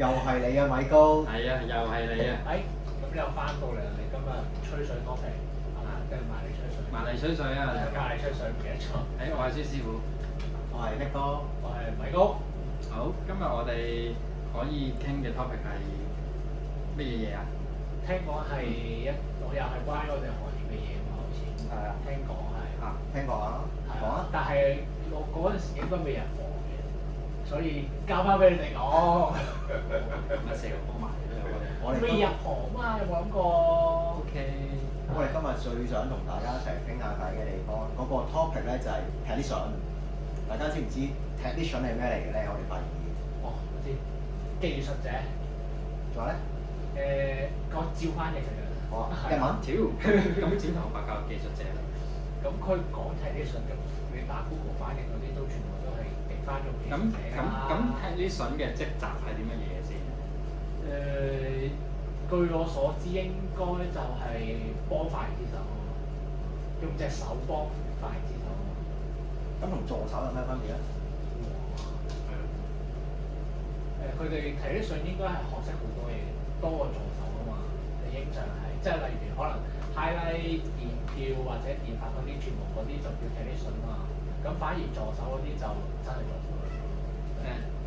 又係你啊，米高。係啊，又係你啊！咁又翻到嚟啦！你今日吹水 topic 係嘛？定係埋你吹水？埋嚟吹水啊！教你吹水唔記得咗。我係蕭師傅。我係叻哥。我係米高。好，今日我哋可以傾嘅 topic 係乜嘢嘢啊？聽講係我又係關於我哋行業嘅嘢嘛，好似。係啊。聽講係。聽過啊？講啊。但係我嗰陣時應該未入行嘅，所以交翻俾你哋講。咪成日講埋我哋未入行嘛，有冇諗過 ？OK。我哋今日最想同大家一齊傾下偈嘅地方，嗰個 topic 咧就係 technician。大家知唔知 technician 係咩嚟嘅咧？我哋發現。我知。技術者。仲有咧？個照翻譯嚟嘅。好啊。日文？屌，咁剪頭髮教技術者啦。咁佢講 technician 咁，你打 Google 翻譯嗰啲都全部都係譯翻做技術者咁 technician 嘅職責係啲乜嘢先？據我所知應該就係幫髮型師手，用隻手幫髮型師手。咁同助手有咩分別咧？佢哋 technician 應該係學識好多嘢，多過助手啊嘛。理應上係，即係例如可能 highlight 電票或者電髮嗰啲，全部嗰啲就叫 technician 嘛。咁反而助手嗰啲就真係助手。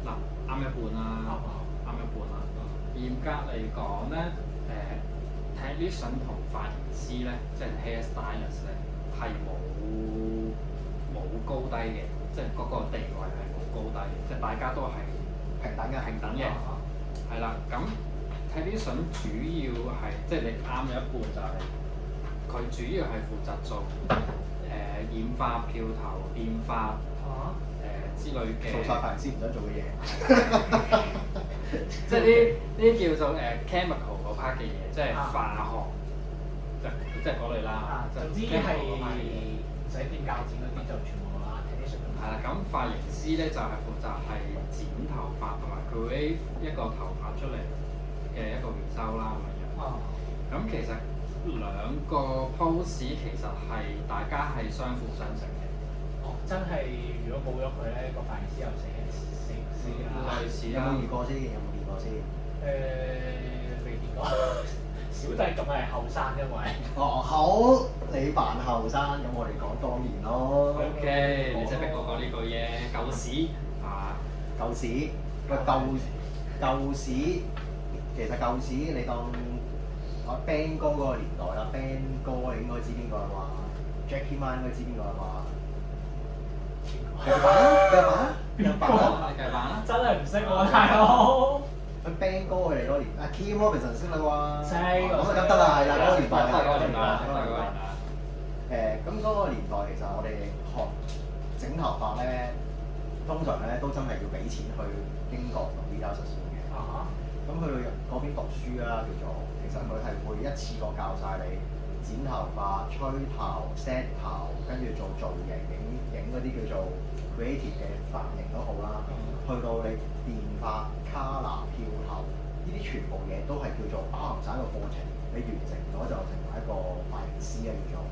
嗱，啱一半啦，啱一半啦。嚴格嚟講咧，technician 同髮型師咧，即係 hairstylist 咧，係冇高低嘅，即係嗰個地位係冇高低嘅，即係大家都係平等嘅。係啦，咁 technician 主要係即係你啱咗一半就係佢主要係負責做染髮、漂頭、電髮之類嘅。做晒髮型師唔想做嘅嘢。即係啲叫做chemical 嗰 part 嘅嘢，即係化學，即係嗰類啦。總之係唔使掂鉸剪嗰啲就全部啦 technician。係啦，咁髮型師咧就係負責係剪頭髮同埋 create 一個頭髮出嚟嘅一個回收啦咁樣。咁其實兩個 pose 其實係大家係相輔相成嘅。真係如果冇咗佢咧，個髮型師又死啦。類似有冇遇過先？有冇見過先？未見過。小弟仲係後生，因為。好，你扮後生，咁我哋講當年咯。OK，你真係逼我講呢句嘢，舊屎啊！舊屎，舊屎，其實舊屎你當我 Band 哥嗰個年代啦 ，Band 哥你應該知邊個啦嘛 ，Jackie Man 應該知邊個啦嘛。繼續扮，你繼續扮啦！真係唔識喎，大佬。佢 Band 哥佢哋嗰年，Kim Robinson 識啦啩。識。咁得啦，係啦，嗰個年代。嗰個年代。咁嗰個年代其實我哋學整頭髮咧，通常咧都真係要俾錢去英國同 Vita 實習嘅。咁去到嗰邊讀書啦，叫做其實佢係會一次過教晒你剪頭髮、吹頭、set 頭，跟住做造型、影嗰啲叫做 creative 嘅髮型都好啦。去到你電髮、color、漂頭，呢啲全部嘢都係叫做包含晒一個課程，你完成咗就成為一個髮型師啊叫做。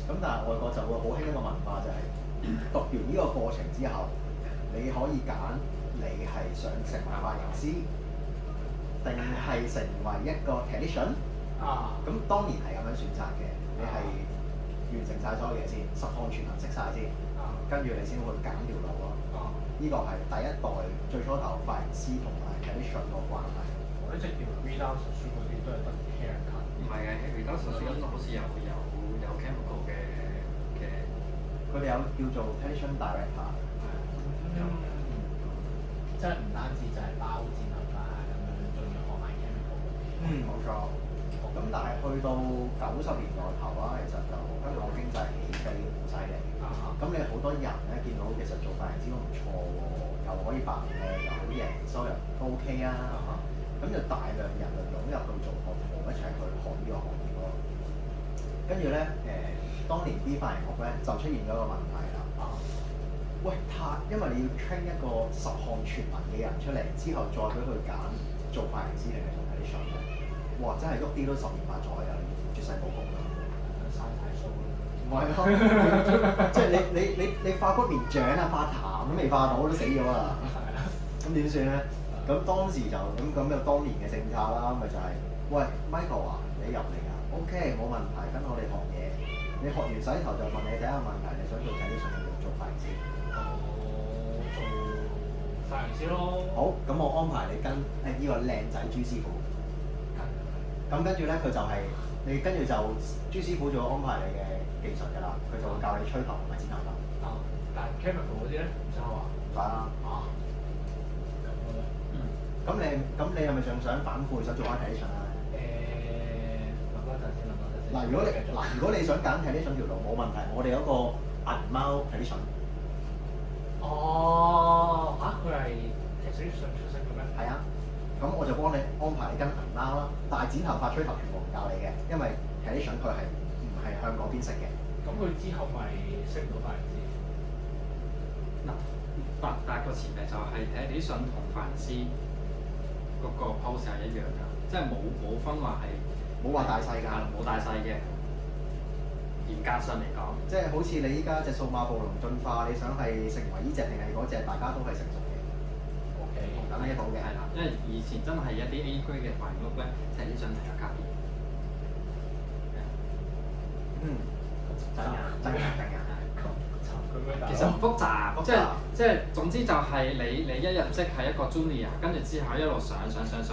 咁但係外國就會好興一個文化就係、讀完呢個課程之後，你可以揀你係想成為髮型師，定係成為一個 technician。咁當然係咁樣選擇嘅，你係完成晒所有嘢先，十項全能識晒先，跟住你先去揀條路咯。呢個係第一代最初頭髮型師同埋 technician 個關係。我一直以為 Vita 實書嗰啲都係得 haircut。唔係嘅 Vita 實書好似有 chemical 嘅，佢哋有叫做 technician director。即係唔單止就係包剪頭髮咁樣，仲要學埋 chemical 嗰啲。冇錯。咁但係去到90年代頭啦，其實就香港經濟起飛好犀利。咁你好多人咧見到其實做髮型師都唔錯喎，又可以扮靚，又好型，收入都 OK 啊。咁就大量人就湧入去做學徒，一齊去學呢個行業咯。跟住咧當年啲髮型屋咧就出現咗一個問題啦。喂，因為你要 train 一個十項全能嘅人出嚟，之後再俾佢揀做髮型師定係做 technician 咧，哇！真係喐啲都10年8載啊，絕世武功啊！生太鬚啦。唔係咯，即係你化骨連掌啊，化痰都未化到，都死咗啦。咁點算咧？咁當時就有當年嘅政策啦，咪就係、喂 Michael 啊，你入嚟啊 ，OK 冇問題，跟我哋學嘢。你學完洗頭就問你第一個問題，你想做睇啲相定做髮型師？做髮型師咯。好，咁我安排你跟呢個靚仔朱師傅。咁跟住咧，佢就係、你跟住就朱師傅就會安排你嘅技術㗎啦，佢就會教你吹頭同埋剪頭髮。但 chemical 嗰啲咧唔使學啊？唔使啦。咁嘅咩？咁你係咪仲想反悔想做翻睇啲相啊？諗多陣先。嗱，如果你想揀睇啲相條路冇問題，我哋有一個銀貓睇啲相。哦，佢係睇水上出身嘅咩？係啊。咁我就幫你安排你跟銀貓啦，但係剪頭髮、吹頭全部唔教你嘅，因為睇啲相佢係唔係向嗰邊識嘅。咁佢之後咪識唔到髮型師？但係個前提就係睇啲相同髮型師嗰個 pose 係一樣㗎，即係冇分話係冇話大細㗎，冇大細嘅。嚴格上嚟講，即係好似你依家隻數碼暴龍進化，你想係成為呢隻定係嗰隻，大家都係成熟嘅。OK，咁呢好嘅。係啦，因為以前真係一啲 A 區嘅髮型屋咧，睇啲相係有卡別。真㗎。其實唔複雜，即係總之就係你一入職係一個 junior，跟住之後一路上，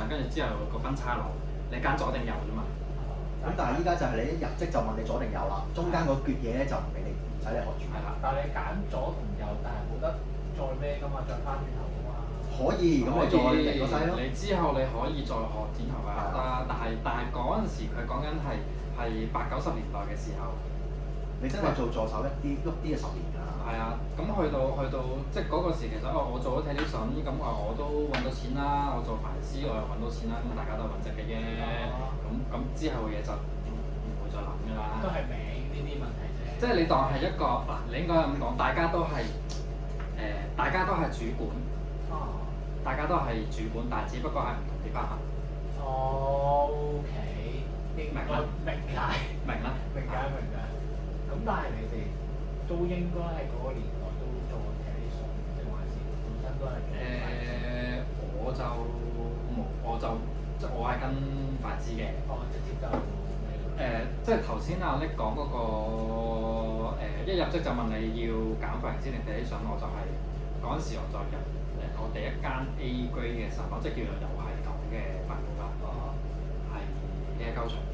跟住之後個分叉路，你揀左定右啫嘛。咁但係依家就係你一入職就問你左定右啦，中間嗰橛嘢咧就唔俾你，唔使你學住。係啦。但係你揀左同右，但係冇得再咩㗎嘛，再翻轉頭㗎嘛。可以，咁你再嚟個西咯。你之後你可以再學剪頭髮啦，但係嗰陣時佢講緊係80、90年代嘅時候。你真係做助手喐啲嘅10年㗎啦。係啊，咁去到即係嗰個時其實我做咗睇啲相，咁我都揾到錢啦，我做髮型師我又揾到錢啦，咁大家都係揾食嘅啫。咁之後嘅嘢就唔會再諗㗎啦。都係名呢啲問題啫。即係你當係一個嗱，你應該咁講，大家都係主管。大家都係主管，但係只不過係唔同啲班行。OK，明啦。明解。咁但係你哋都應該係嗰個年代都做睇啲相，定還是本身都係做髮型師？我就冇，即係我係跟髮師嘅。直接就即係頭先阿 Nick 講嗰個一入職就問你要揀髮型師定睇啲相，我就係嗰陣時我就入我第一間 A grade 嘅實，即係叫做又係咁嘅髮型屋啦，係hair culture。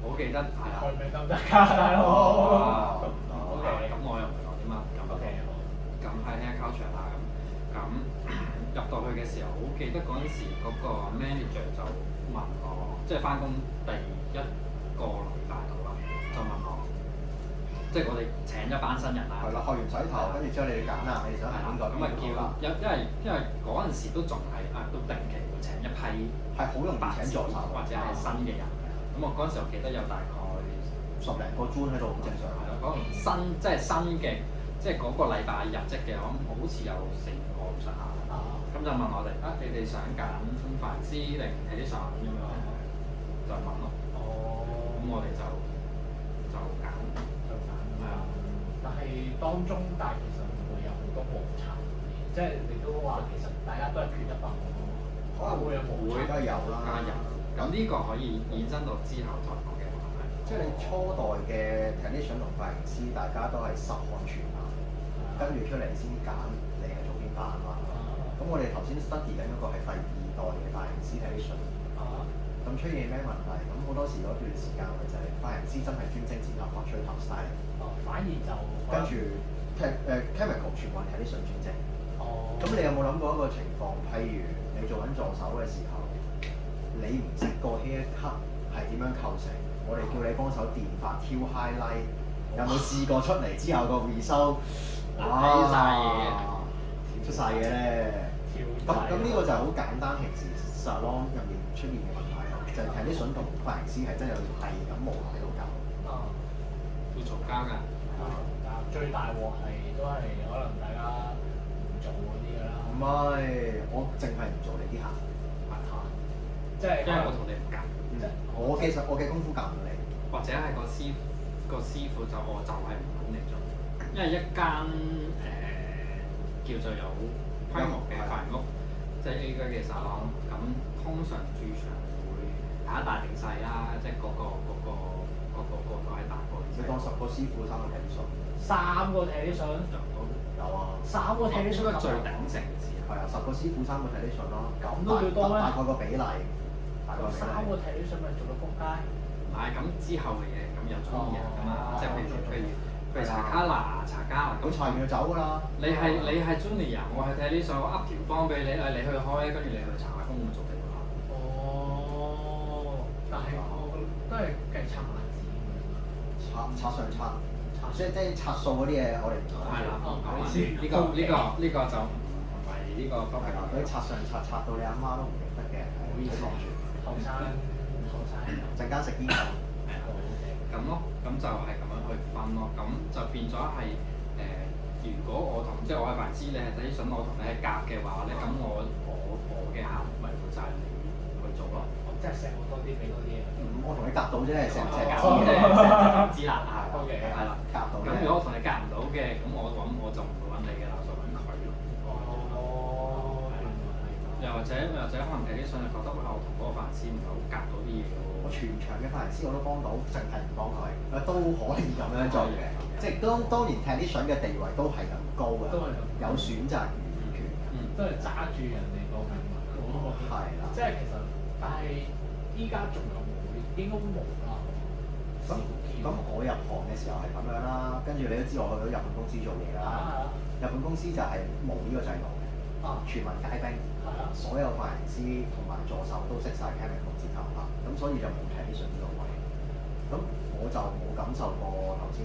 我記得係啊。開名得唔得㗎，大佬？OK，咁我又唔係講啲乜咁。咁喺 hair culture 啦，咁入到去嘅時候，好記得嗰陣時嗰個 manager 就問我，即係翻工第一個禮拜度啦，就問我，即係我哋請一班新人啦。係啦，學完洗頭，跟住之後你哋揀啦，你想係邊個？咁啊叫，因為嗰陣時都仲係都定期會請一批，係好容易請助手或者係新嘅人。咁我嗰陣時我記得有大概10零個磚喺度，好正常。係咯，可能新嘅，即係嗰個禮拜入職嘅，我諗好似有4個咁上下。咁就問我哋你哋想揀髮型師定睇啲相咁樣？就問咯。咁我哋就揀。係啊。但係當中，其實會唔會有好多摩擦？即係你都話其實大家都係缺一百個，可能會有摩擦。梗係有啦。咁呢個可以衍生到之後再講嘅話題。即係你初代嘅睇啲相同髮型師，大家都係實看全眼，跟住出嚟先揀你係做邊範啊嘛。咁我哋頭先 study 緊嗰個係第2代嘅髮型師睇啲相。咁出現咩問題？咁好多時嗰段時間咪就係髮型師真係專精剪頭髮、吹頭 style。反而就跟住chemical 全部係睇啲相專精。咁你有冇諗過一個情況？譬如你做緊助手嘅時候，你唔識個 hair cut 係點樣構成？我哋叫你幫手電髮、挑 highlight， 有冇試過出嚟之後個 result？哇！出晒嘢咧！咁呢個就係好簡單，平時 salon 入面出現嘅問題咯，就係睇啲相同髮型師係真係係咁無限喺度搞。會嘈交㗎。最大鑊係都係可能大家唔做嗰啲㗎啦。唔係，我淨係唔做你啲客。即係因為我同你唔夾。我嘅功夫夾唔到你。或者係個師傅就係唔肯嚟做，因為一間叫做有規模嘅髮型屋，就即係 A 區嘅沙龍，咁通常駐場會睇下大定細啦，即係嗰個都係大個。你當10個師傅3個體術。3個體術。有啊。3個體術應該最鼎盛嘅時候。係啊，10個師傅3個體術咯。咁都叫多咩？大概個比例。咁3個體術咪做到仆街？唔係，咁之後嘅嘢咁有專業人㗎嘛，即係譬如查卡拿，咁查完就走㗎啦。你係 junior，我係睇呢上我噏條方俾你，你去開，跟住你去查下工就做定啦。哦，但係我都係計拆碼子拆上拆，即係拆數嗰啲嘢，我哋唔講。係啦，唔講呢個就唔係呢個 topic 啦。嗰啲拆上拆到你阿媽都唔認得嘅，唔好意思講住。後生，陣間食煙就。咁咯，咁就係咁樣去分咯，咁就變咗係如果我同即係我係凡師，你係睇筍，我同你係夾嘅話咧，咁我嘅項目咪會就係你去做咯。即係成我多啲，俾多啲嘢。我同你夾到啫，成夾夾知啫，唔知啦，係啦，夾到。咁如果我同你夾唔到嘅，咁我就唔會揾你嘅啦，就揾佢咯。哦，又或者可能睇啲筍，你覺得我同嗰個凡師唔係好夾到啲嘢喎。我全場嘅髮型師我都幫到，淨係唔幫佢，都可以咁樣做嘅。即係當年踢啲筍嘅地位都係咁高嘅，有選擇權。都係揸住人哋個命脈嗰個。係啦。即係其實，但係依家仲有冇？應該冇啦。咁我入行嘅時候係咁樣啦，跟住你都知我去到日本公司做嘢啦。日本公司就係冇呢個制度嘅，全民皆兵。所有髮型師同埋助手都識晒 chemical 剪頭髮，咁所以就冇睇啲筍呢個位。咁我就冇感受過頭先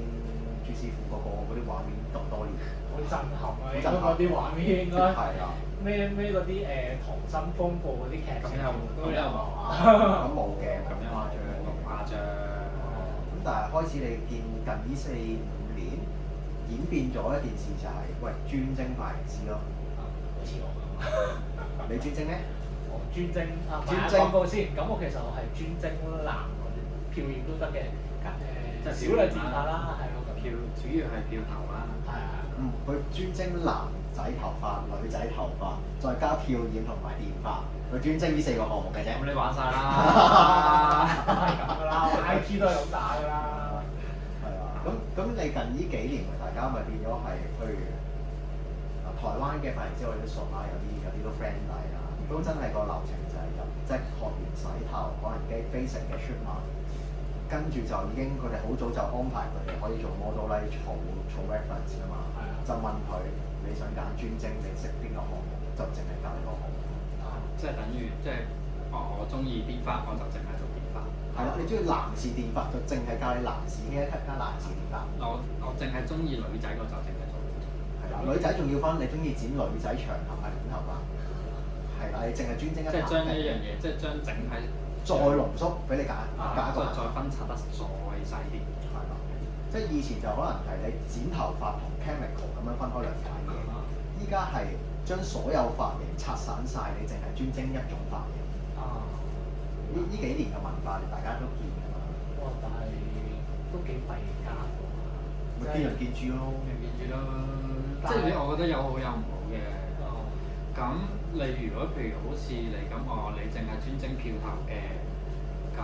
朱師傅嗰啲畫面咁多年。好震撼啊！應該嗰啲畫面應該係啊。咩嗰啲溏心風暴嗰啲劇情都有啊。咁冇嘅，咁樣誇張。咁但係開始你見近呢4-5年演變咗一件事就係，喂，專精髮型師咯。好似我咁。你專精咩？我專精啊！專精廣告先，咁我其實我係專精男嗰啲漂染都得嘅，即係少量剪髮啦，係咯。主要係漂頭啦。係啊。佢專精男仔頭髮、女仔頭髮，再加漂染同埋電髮，佢專精呢4個項目嘅啫。咁你玩晒啦。都係咁㗎啦，IG 都係咁打㗎啦。係啊。咁你近呢幾年大家咪變咗係，譬如台灣嘅髮型師我哋都熟啦，有啲都 friend 底啦，都真係個流程就係入即係學完洗頭，可能基 basic 嘅 treatment，跟住就已經佢哋好早就安排佢哋可以做 model 啦，儲 reference 啊嘛，就問佢你想揀專精，你識邊個項目，就淨係揀呢個項目。即係等於我中意電髮，我就淨係做電髮。係啦，你中意男士電髮就淨係教你男士呢一級加男士電髮。我淨係中意女仔，我就淨係做。係啦，女仔仲要分，你中意剪女仔長頭髮短頭髮？係啦，你淨係專精一。即係將呢樣嘢，即係將整體再濃縮俾你揀一個。再分拆得再細啲。係啦，即係以前就可能係你剪頭髮同 chemical 咁樣分開兩樣嘢，依家係將所有髮型拆散晒，你淨係專精一種髮型。呢幾年嘅文化，大家都見㗎嘛。哇！但係都幾弊家伙啊！咪見仁見智咯。見住咯，即係我覺得有好有唔好嘅。咁你如果譬如好似你咁你淨係專精漂頭嘅，咁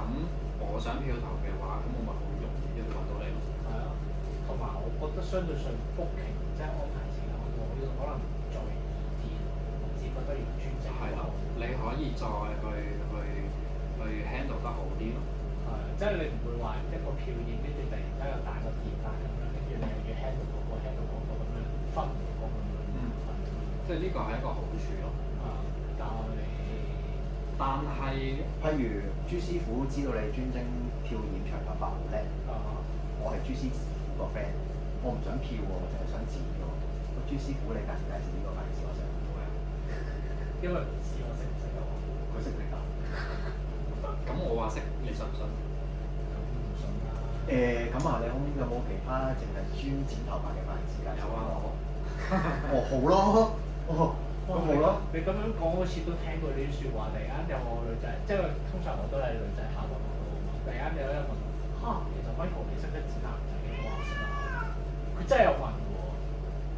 我想漂頭嘅話，咁我咪好容易去揾到你咯。係啊，同埋我覺得相對上 booking 即係安排時間，我呢個可能再易啲，我只覺得要專精。係啦，你可以再去 handle 得好啲咯。係，即係你唔會話一個漂染，跟住突然間又大個電髮咁樣，跟住你又要 handle 嗰個 handle 嗰個咁樣分唔開咁樣。即係呢個係一個好處咯。但係，譬如朱師傅知道你專精漂染長頭髮好叻，我係朱師傅個 friend，我唔想漂喎，我淨係想剪喎。朱師傅你介唔介紹呢個髮型師我識唔識啊？因為唔知我識唔識啊？佢識唔識㗎？咁我話識，你信唔信？唔信啦。咁啊，你有冇其他淨係專剪頭髮嘅髮型師介紹？有啊。好咯。咁好咯。你咁樣講好似都聽過呢啲説話，突然間有個女仔，即係通常我都係女仔考我嘛。突然間有一問，其實 Michael 你識唔識剪男仔嘅？我話識啊。佢真係有問嘅喎。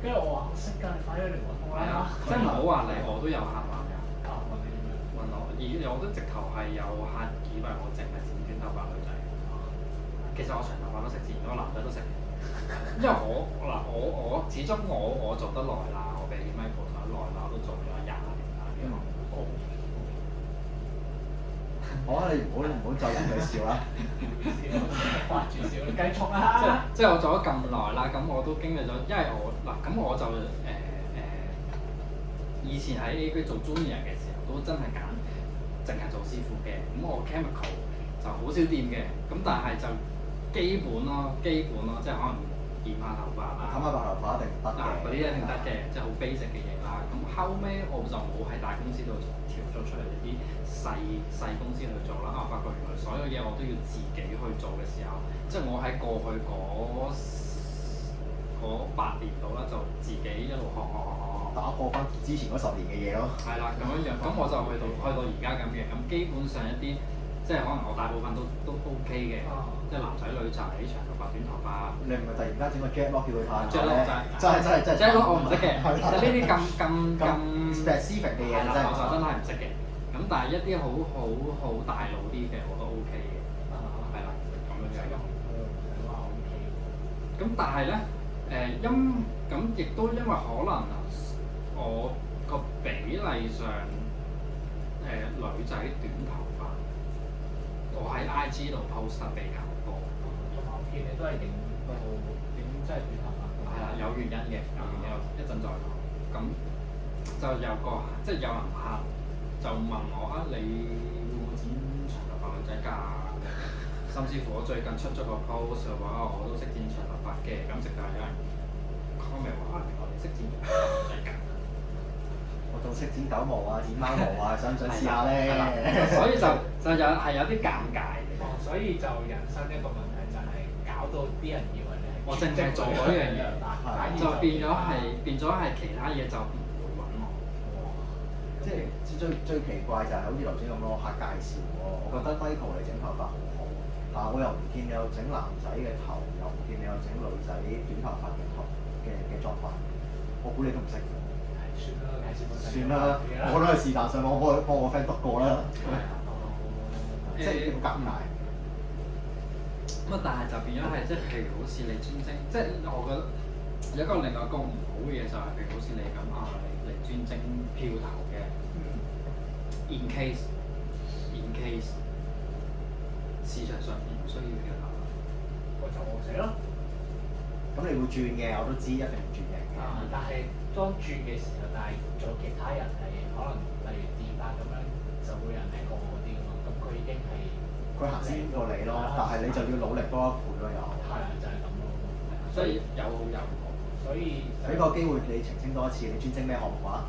跟住我話識㗎，你快啲嚟揾我啦。即係唔好話你，我都有客話㗎。咯，我都直頭係有客以為我淨係剪短頭髮女仔。其實我長頭髮都識剪，我男仔都識。因為我始終我做得耐啦，我比 Michael 做得耐啦，我都做咗20年啦。好啊！你唔好再同佢笑啦。掛住笑，繼續啦。即係我做咗咁耐啦，咁我都經歷咗，因為咁我就以前喺 A.P. 做 Junior 嘅時候，都真係揀淨係做師傅嘅。咁我 Chemical 就好少掂嘅，咁但係就基本咯，即係可能染下頭髮啊，冚下白頭髮一定得嘅。嗰啲一定得嘅，即係好 basic 嘅嘢啦。咁後尾我就冇喺大公司度調咗出嚟啲細公司去做啦。我發覺原來所有嘢我都要自己去做嘅時候，即係我喺過去嗰8年度啦，就自己一路學。打破翻之前嗰10年嘅嘢咯。係啦，咁樣，咁我就去到而家咁嘅，咁基本上一啲即係可能我大部分都 OK 嘅，即係男仔女仔長頭髮短頭髮。你唔係突然間整個 jet lock 叫佢拍真係 jet lock 我唔識嘅，就呢啲咁 specific 嘅嘢我就真係唔識嘅。咁但係一啲好大路啲嘅我都 OK 嘅，係啦，咁樣樣。咁但係咧，咁亦都因為可能我個比例上，女仔短頭髮，我喺 IG 度 post 得比較多。同埋我見你都係影真係短頭髮。係啦，有原因嘅，一陣再講。咁就有即係有人客就問我啊，你會唔會剪長頭髮女仔㗎？甚至乎我最近出咗個 post 嘅話，我都識剪長頭髮嘅，咁直頭有人 comment 話啊，原來你識剪長頭髮女仔㗎？我仲識剪狗毛啊，剪貓毛啊，想唔想試下咧？所以就有啲尷尬嘅。所以就引申一個問題就係搞到啲人以為你係我淨係做嗰樣嘢，就變咗係其他嘢就唔會揾我。即係最奇怪就係好似頭先咁咯，客介紹喎。我覺得 Michael 你整頭髮好好，但係我又唔見你有整男仔嘅頭，又唔見你有整女仔短頭髮嘅作品。我估你都唔識。算啦，我都係是但上網幫我 friend 讀過啦。即係好尷尬。咁但係就變咗係即係譬如好似你專精，即係我覺得有一個另外一個唔好嘅嘢就係譬如好似你咁啊，你專精漂頭嘅，in case 市場上唔需要漂頭，我就冇死咯。咁你會轉嘅，我都知一定會轉型嘅。但係當轉嘅時候，但係做其他人係可能例如電髮咁樣，就會有人係過嗰啲㗎嘛。咁佢已經係佢行先過你咯，但係你就要努力多1倍咯又。係啊，就係咁咯。所以有好有唔好。所以俾個機會你澄清多一次，你專精咩項目啊？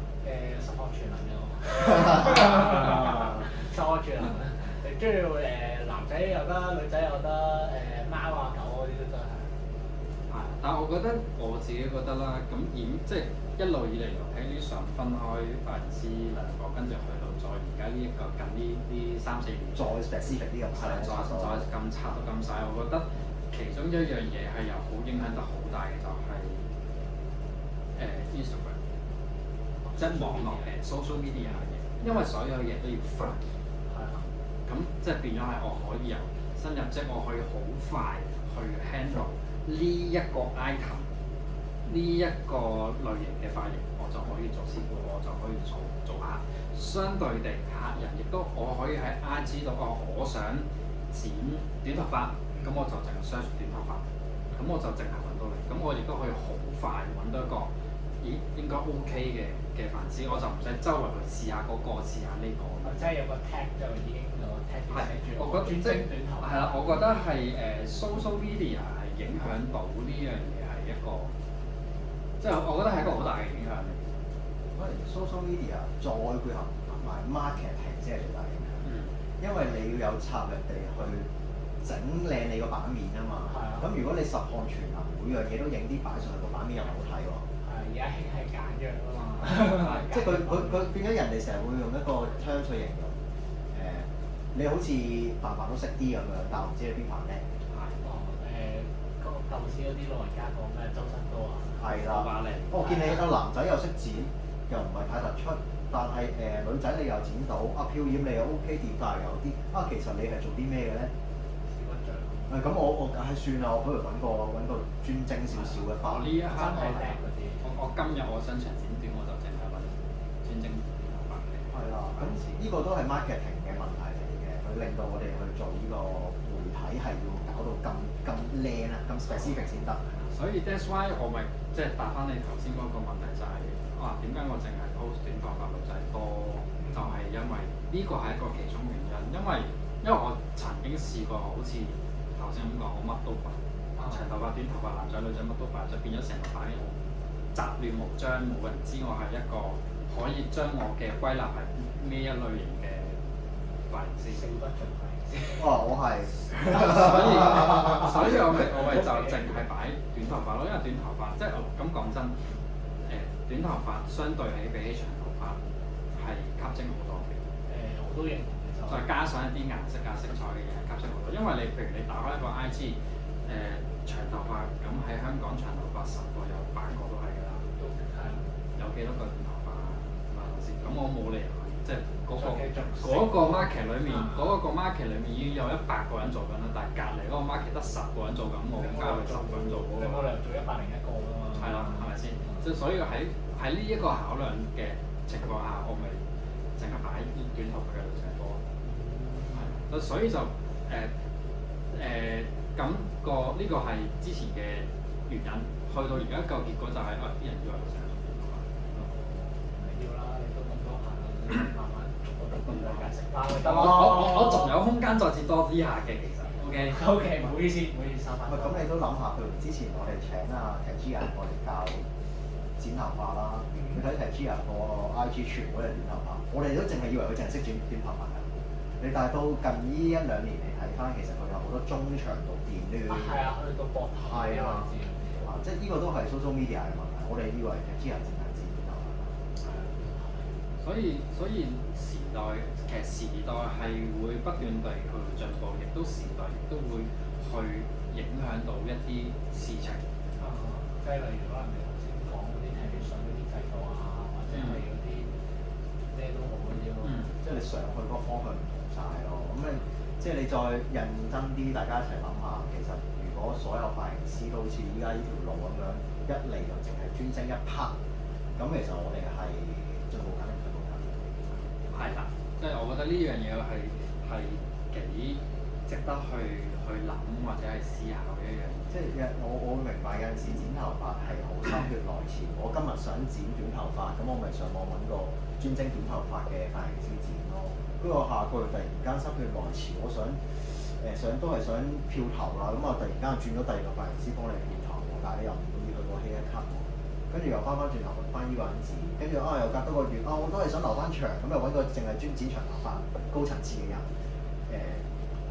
十項全能嘅我。十項全能啊！你中意男仔又得，女仔又得，貓啊狗嗰啲都得係。係，但係我自己覺得啦，咁即係一路以嚟由喺呢上分開髮型師兩個，跟住去到再而家呢一個近呢3-4年，再 specific 啲咁細，再咁拆到咁細，我覺得其中一樣嘢係又好影響得好大嘅，就係Instagram，即係網絡嘅 social media 嘅嘢，因為所有嘢都要快。係啊。咁即係變咗係我可以由新入職，我可以好快去 handle 呢一個 item， 呢一個類型嘅髮型，我就可以做師傅，我就可以做客。相對地，客人亦都我可以喺 IG 度，我想剪短頭髮，咁我就淨係 search 短頭髮，咁我就淨係揾到你，咁我亦都可以好快揾到一個，咦應該 OK 嘅髮型師，我就唔使周圍去試下嗰個，試下呢個。即係有個 tag 就已經有個 tag 寫住。我覺得專精短頭髮。係啦，我覺得係social media 係影響到呢樣嘢係一個，即係我覺得係一個好大嘅影響力。可能 social media 再配合埋 marketing 先係最大影響。因為你要有策略地去整靚你個版面啊嘛。係啊。咁如果你10項全能，每樣嘢都影啲擺上去個版面又唔好睇喎。係，而家興係簡約啊嘛。即係佢變咗人哋成日會用一個 term 去形容你好似凡都識啲咁樣，但係唔知你邊凡叻。係。舊時嗰啲老人家講咩周身刀啊。係啦。我見你個男仔又識剪，又唔係太突出，但係女仔你又剪到，漂染你又 OK，電髮又有啲，其實你係做啲咩嘅咧？小骨像。咁我梗係算啦，我不如揾個專精少少嘅髮。呢一刻真係靚嗰啲。我今日我想長剪短，我就淨係揾專精短頭髮嘅。係啦，咁呢個都係 marketing 嘅問題嚟嘅，佢令到我哋去做呢個媒體係要搞到咁靚啊，咁 specific 先得。所以 that's why 我咪即係答翻你頭先嗰個問題就係、點解我淨係 post 短髮女仔多？就係因為呢個係一個其中原因，因為我曾經試過好似頭先咁講，我乜都扮，長頭髮、短頭髮、男仔女仔乜都扮，就變咗成個反應好雜亂無章，冇人知我係一個可以將我嘅歸納係咩一類型嘅髮型師。小骨像髮型師。我係。所以我咪就淨係擺短頭髮咯，因為短頭髮即係咁講真，短頭髮相對比起長頭髮係吸睛好多嘅。我都認同。再加上一啲顏色色彩嘅嘢係吸睛好多，因為你譬如你打開一個 IG，長頭髮咁喺香港長頭髮10個有8個都係㗎啦。都係。有幾多個短頭髮啊？係咪先？咁我冇理由即係嗰個 market 裏面，裏面已經有100個人做緊啦，但係隔離嗰個 market 得10個人做緊，我點解會10個人做嗰個？你冇理由做101個㗎嘛。係啦，係咪先？即係所以喺呢一個考量嘅情況下，我咪淨係擺啲短頭髮嘅女仔多。係，所以就咁呢個係之前嘅原因，去到而家個結果就係啲人以為我成日做短頭髮。唔緊要啦，你都咁多下啦，慢慢逐個解釋翻咪得咯。我仲有空間再接多啲下嘅，其實。OK，唔好意思，收翻。咁你都諗下，譬如之前我哋請Tangier 過嚟教剪頭髮啦，你睇Tangier個 IG 全部都係短頭髮，我哋都淨係以為佢淨係識剪短頭髮㗎。但係到近呢1-2年嚟睇翻，其實佢有好多中長度電攣。係啊，去到膊頭。係啊，即係呢個都係 social media 嘅問題。我哋以為Tangier淨係剪短頭髮。所以其實時代係會不斷地去進步，亦都時代亦都會去影響到一啲事情。即係例如可能你頭先講嗰啲睇啲相嗰啲製作啊，或者係嗰啲咩都好嗰啲咯。即係你上去嗰個方向唔同晒咯。咁你即係你再認真啲，大家一齊諗下，其實如果所有髮型師都好似依家呢條路咁樣，一嚟就淨係專精一 part，咁其實我哋係進步緊定退步緊？係啦，即係我覺得呢樣嘢係幾值得去諗或者係思考嘅一樣嘢。即係我明白有陣時剪頭髮係好心血來潮。我今日想剪短頭髮，咁我咪上網揾個專精短頭髮嘅髮型師剪咯。跟住我下個月突然間心血來潮，我都係想漂頭啦。咁我突然間轉咗第2個髮型師幫你漂頭喎，但係你又唔滿意佢個 haircut 喎。跟住又翻轉頭揾翻呢個人剪，跟住又隔多個月，我都係想留翻長，咁又揾個淨係專剪長頭髮高層次嘅人。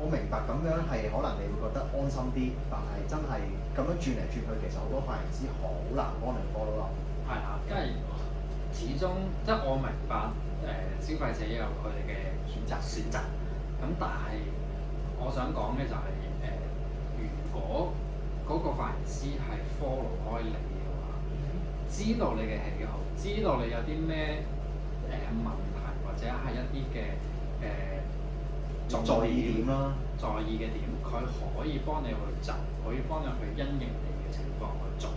我明白咁樣係可能你會覺得安心啲，但係真係咁樣轉嚟轉去，其實好多髮型師好難幫你 follow up。係啦，因為始終即係我明白消費者有佢哋嘅選擇，咁但係我想講嘅就係如果嗰個髮型師係 follow 開你嘅話，知道你嘅喜好，知道你有啲咩問題或者係一啲嘅在意點啦，在意嘅點，佢可以幫你去就，可以幫你去因應你嘅情況去做。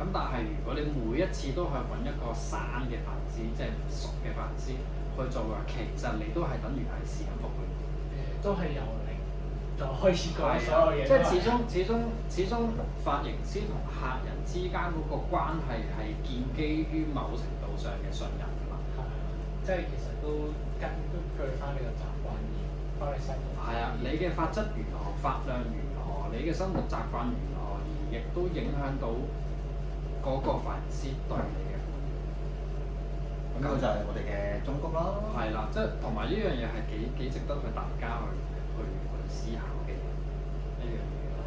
咁但係如果你每一次都去揾一個生嘅髮型師，即係熟嘅髮型師去做嘅話，其實你都係等於係試緊服佢。都係由零就開始改所有嘢。即係始終髮型師同客人之間嗰個關係係建基於某程度上嘅信任㗎嘛。即係其實都根據翻你個習慣而幫你生活。係啊，你嘅髮質如何，髮量如何，你嘅生活習慣如何，而亦都影響到嗰個髮型師對你嘅判斷。咁呢個就係我哋嘅忠告啦。係啦，即係同埋呢樣嘢係幾值得去大家去思考嘅一樣嘢咯。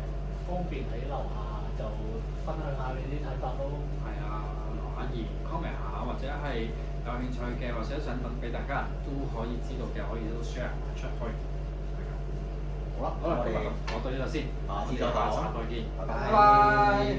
方便喺樓下就分享下你啲睇法咯。係啊，留下言 comment 下，或者係有興趣嘅，或者想等俾大家都可以知道嘅，可以都 share 埋出去。好啦，好啦，今日講到呢度先，下次再見，再見，拜拜。